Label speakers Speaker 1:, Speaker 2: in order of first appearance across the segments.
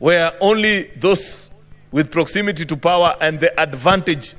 Speaker 1: where only those with proximity to power and the advantage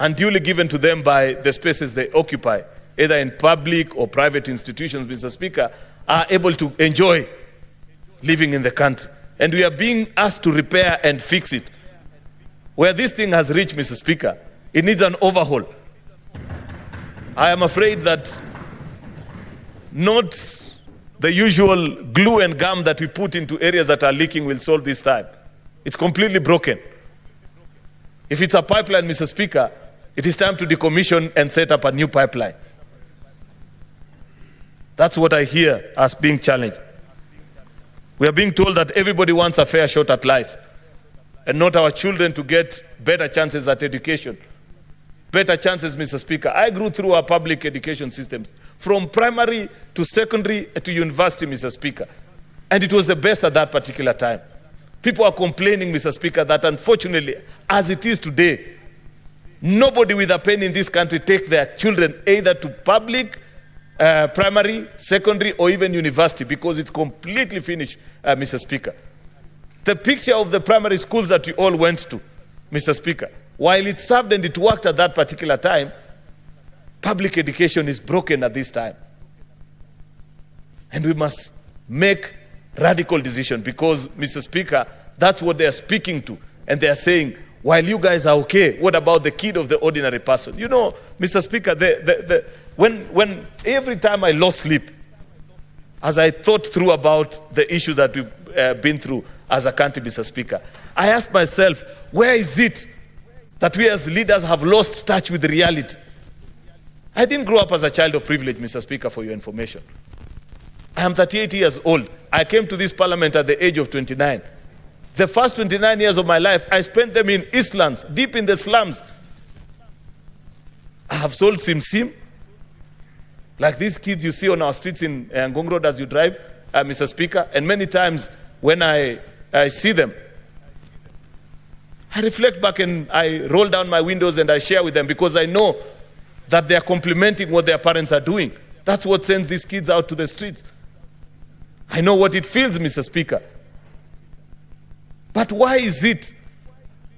Speaker 1: unduly given to them by the spaces they occupy, either in public or private institutions, Mr. Speaker, are able to enjoy living in the country. And we are being asked to repair and fix it. Where this thing has reached, Mr. Speaker, it needs an overhaul. I am afraid that not the usual glue and gum that we put into areas that are leaking will solve this time. It's completely broken. If it's a pipeline, Mr. Speaker, it is time to decommission and set up a new pipeline. That's what I hear as being challenged. We are being told that everybody wants a fair shot at life, and not our children to get better chances at education. Better chances, Mr. Speaker. I grew through our public education systems, from primary to secondary to university, Mr. Speaker. And it was the best at that particular time. People are complaining, Mr. Speaker, that unfortunately, as it is today, nobody with a pen in this country take their children either to public, primary, secondary, or even university, because it's completely finished, Mr. Speaker. The picture of the primary schools that you all went to, Mr. Speaker, while it served and it worked at that particular time, public education is broken at this time. And we must make radical decision, because, Mr. Speaker, that's what they are speaking to. And they are saying, while you guys are okay, what about the kid of the ordinary person? You know, Mr. Speaker, when every time I lost sleep, as I thought through about the issues that we've been through as a country, Mr. Speaker, I asked myself, where is it that we as leaders have lost touch with reality? I didn't grow up as a child of privilege, Mr. Speaker, for your information. I am 38 years old. I came to this parliament at the age of 29. The first 29 years of my life, I spent them in Eastlands, deep in the slums. I have sold sim-sim, like these kids you see on our streets in Ngong Road as you drive, Mr. Speaker. And many times when I see them, I reflect back and I roll down my windows and I share with them, because I know that they are complementing what their parents are doing. That's what sends these kids out to the streets. I know what it feels, Mr. Speaker. But why is it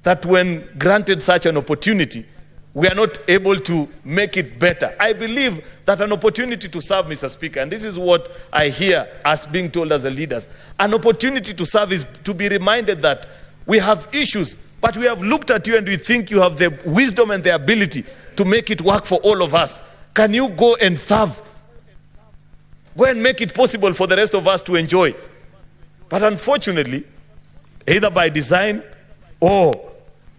Speaker 1: that when granted such an opportunity, we are not able to make it better? I believe that an opportunity to serve, Mr. Speaker, and this is what I hear us being told as the leaders, an opportunity to serve is to be reminded that we have issues, but we have looked at you and we think you have the wisdom and the ability to make it work for all of us. Can you go and serve? Go and make it possible for the rest of us to enjoy. But unfortunately, either by design or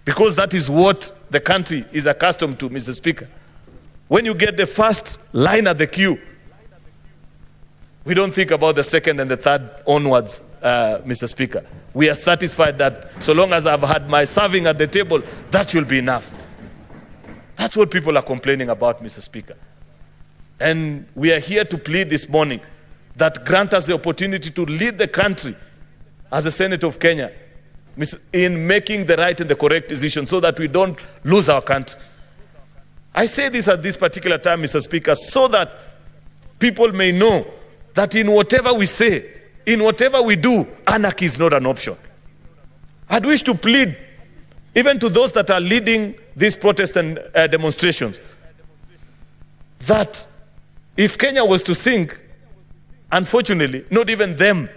Speaker 1: because that is what the country is accustomed to, Mr. Speaker, when you get the first line at the queue, we don't think about the second and the third onwards, Mr. Speaker. We are satisfied that so long as I've had my serving at the table, that will be enough. That's what people are complaining about, Mr. Speaker. And we are here to plead this morning that grant us the opportunity to lead the country as the Senate of Kenya in making the right and the correct decision, so that we don't lose our country. I say this at this particular time, Mr. Speaker, so that people may know that in whatever we say, in whatever we do, anarchy is not an option. I'd wish to plead, even to those that are leading these protests and demonstrations, that if Kenya was to sink, unfortunately, not even them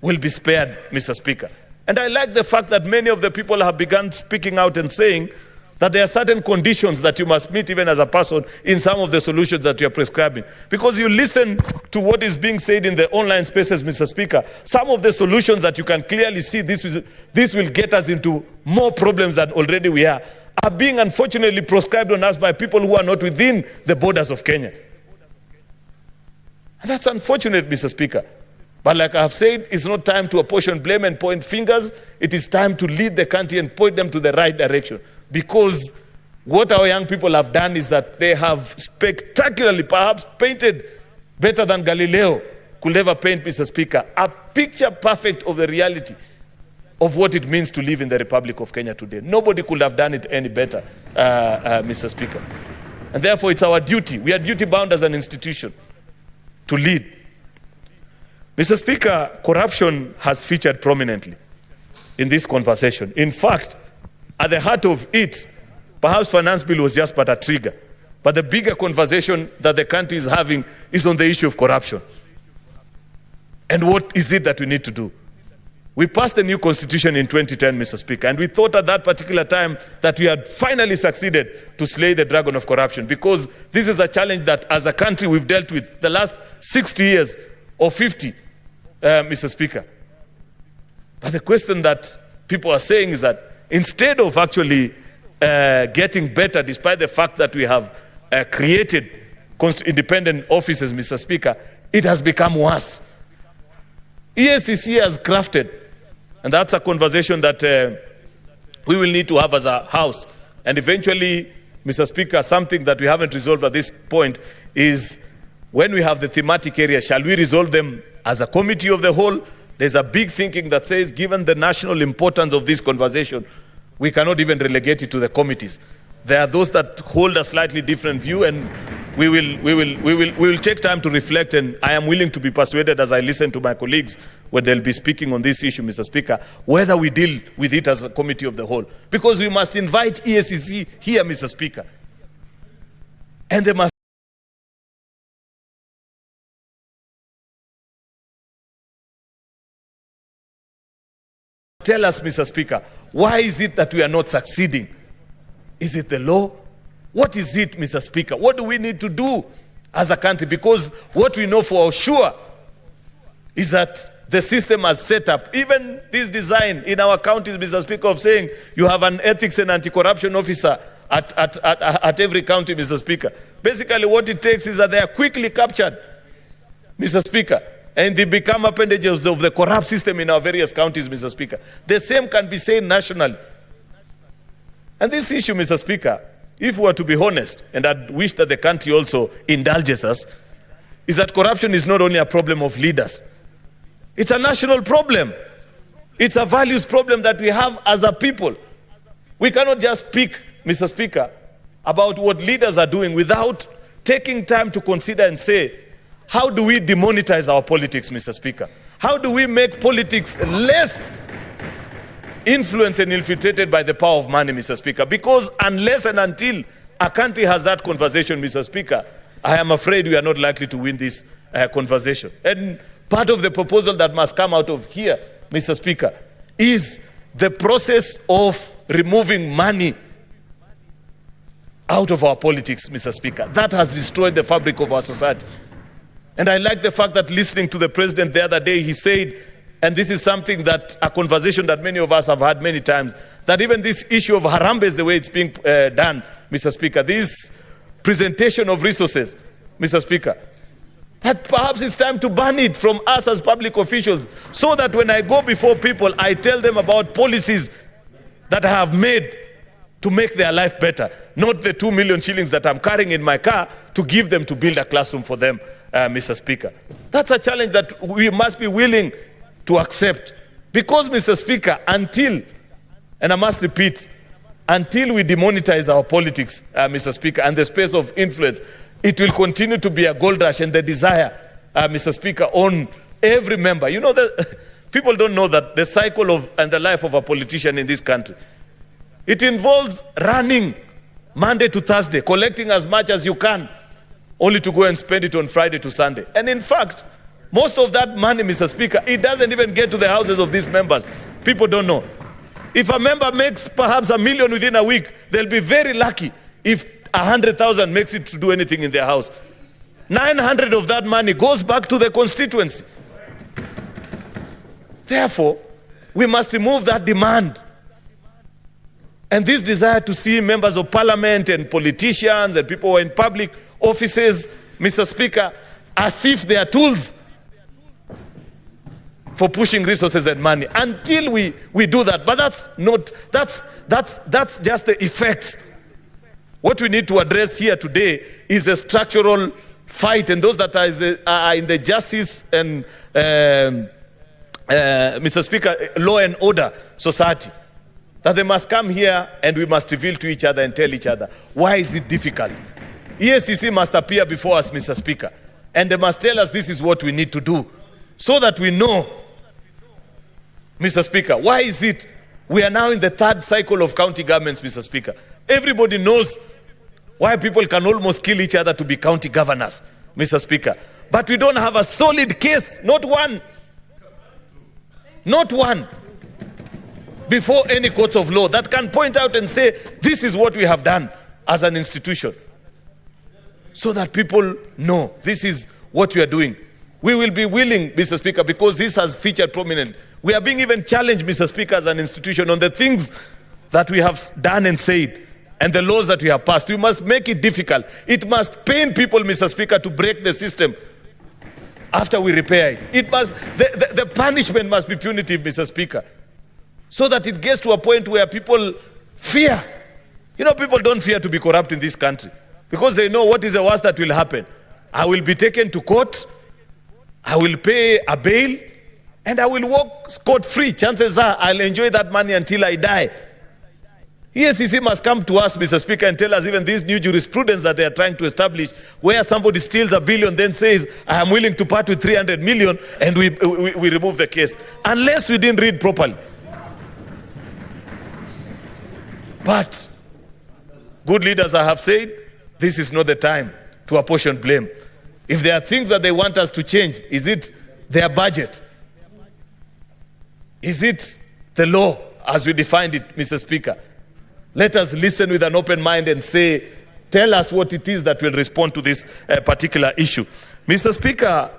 Speaker 1: will be spared, Mr. Speaker. And I like the fact that many of the people have begun speaking out and saying that there are certain conditions that you must meet even as a person in some of the solutions that you are prescribing. Because you listen to what is being said in the online spaces, Mr. Speaker, some of the solutions that you can clearly see this will get us into more problems than already we are being unfortunately prescribed on us by people who are not within the borders of Kenya. And that's unfortunate, Mr. Speaker. But like I have said, it's not time to apportion blame and point fingers. It is time to lead the country and point them to the right direction. Because what our young people have done is that they have spectacularly, perhaps painted better than Galileo could ever paint, Mr. Speaker, a picture perfect of the reality of what it means to live in the Republic of Kenya today. Nobody could have done it any better, Mr. Speaker. And therefore, it's our duty. We are duty-bound as an institution to lead. Mr. Speaker, corruption has featured prominently in this conversation. In fact, at the heart of it, perhaps finance bill was just but a trigger. But the bigger conversation that the country is having is on the issue of corruption. And what is it that we need to do? We passed a new constitution in 2010, Mr. Speaker, and we thought at that particular time that we had finally succeeded to slay the dragon of corruption, because this is a challenge that as a country we've dealt with the last 60 years or 50, Mr. Speaker. But the question that people are saying is that instead of actually getting better, despite the fact that we have created independent offices, Mr. Speaker, it has become worse. EACC has crafted, and that's a conversation that we will need to have as a House. And eventually, Mr. Speaker, something that we haven't resolved at this point is when we have the thematic areas, shall we resolve them as a committee of the whole? There's a big thinking that says, given the national importance of this conversation, we cannot even relegate it to the committees. There are those that hold a slightly different view, and we will take time to reflect, and I am willing to be persuaded as I listen to my colleagues when they'll be speaking on this issue, Mr. Speaker, whether we deal with it as a committee of the whole. Because we must invite EACC here, Mr. Speaker. And they must tell us, Mr. Speaker, why is it that we are not succeeding? Is it the law? What is it, Mr. Speaker? What do we need to do as a country? Because what we know for sure is that the system has set up, even this design in our counties, Mr. Speaker, of saying you have an ethics and anti-corruption officer at every county, Mr. Speaker. Basically what it takes is that they are quickly captured, Mr. Speaker, and they become appendages of the corrupt system in our various counties, Mr. Speaker. The same can be said nationally. And this issue, Mr. Speaker, if we were to be honest, and I wish that the country also indulges us, is that corruption is not only a problem of leaders. It's a national problem. It's a values problem that we have as a people. We cannot just speak, Mr. Speaker, about what leaders are doing without taking time to consider and say, how do we demonetize our politics, Mr. Speaker? How do we make politics less influenced and infiltrated by the power of money, Mr. Speaker? Because unless and until a country has that conversation, Mr. Speaker, I am afraid we are not likely to win this conversation. And part of the proposal that must come out of here, Mr. Speaker, is the process of removing money out of our politics, Mr. Speaker. That has destroyed the fabric of our society. And I like the fact that listening to the president the other day, he said, and this is something that, a conversation that many of us have had many times, that even this issue of Harambee is the way it's being done, Mr. Speaker, this presentation of resources, Mr. Speaker, that perhaps it's time to ban it from us as public officials, so that when I go before people, I tell them about policies that I have made to make their life better, not the 2 million shillings that I'm carrying in my car to give them to build a classroom for them, Mr. Speaker. That's a challenge that we must be willing to accept. Because, Mr. Speaker, until, and I must repeat, until we demonetize our politics, Mr. Speaker, and the space of influence, it will continue to be a gold rush and the desire, Mr. Speaker, on every member. You know, people don't know that the cycle of and the life of a politician in this country, it involves running Monday to Thursday, collecting as much as you can, only to go and spend it on Friday to Sunday. And in fact, most of that money, Mr. Speaker, it doesn't even get to the houses of these members. People don't know. If a member makes perhaps $1 million within a week, they'll be very lucky if 100,000 makes it to do anything in their house. 900 of that money goes back to the constituency. Therefore, we must remove that demand. And this desire to see members of parliament and politicians and people who are in public offices, Mr. Speaker, as if they are tools for pushing resources and money. Until we do that, but that's just the effects. What we need to address here today is a structural fight, and those that are in the justice and, Mr. Speaker, law and order society, that they must come here and we must reveal to each other and tell each other, why is it difficult? EACC must appear before us, Mr. Speaker, and they must tell us this is what we need to do, so that we know Mr. Speaker. Why is it we are now in the third cycle of county governments, Mr. Speaker? Everybody knows why people can almost kill each other to be county governors, Mr. Speaker. But we don't have a solid case, not one, before any courts of law that can point out and say, this is what we have done as an institution. So that people know this is what we are doing. We will be willing, Mr. Speaker, because this has featured prominently. We are being even challenged, Mr. Speaker, as an institution on the things that we have done and said and the laws that we have passed. We must make it difficult. It must pain people, Mr. Speaker, to break the system after we repair it. The punishment must be punitive, Mr. Speaker, so that it gets to a point where people fear. You know, people don't fear to be corrupt in this country because they know what is the worst that will happen. I will be taken to court, I will pay a bail, and I will walk scot-free. Chances are I'll enjoy that money until I die. EACC must come to us, Mr. Speaker, and tell us even this new jurisprudence that they are trying to establish, where somebody steals $1 billion, then says, I am willing to part with 300 million, and we remove the case. Unless we didn't read properly. But good leaders have said, this is not the time to apportion blame. If there are things that they want us to change, is it their budget? Is it the law as we defined it, Mr. Speaker? Let us listen with an open mind and say, tell us what it is that will respond to this particular issue. Mr. Speaker,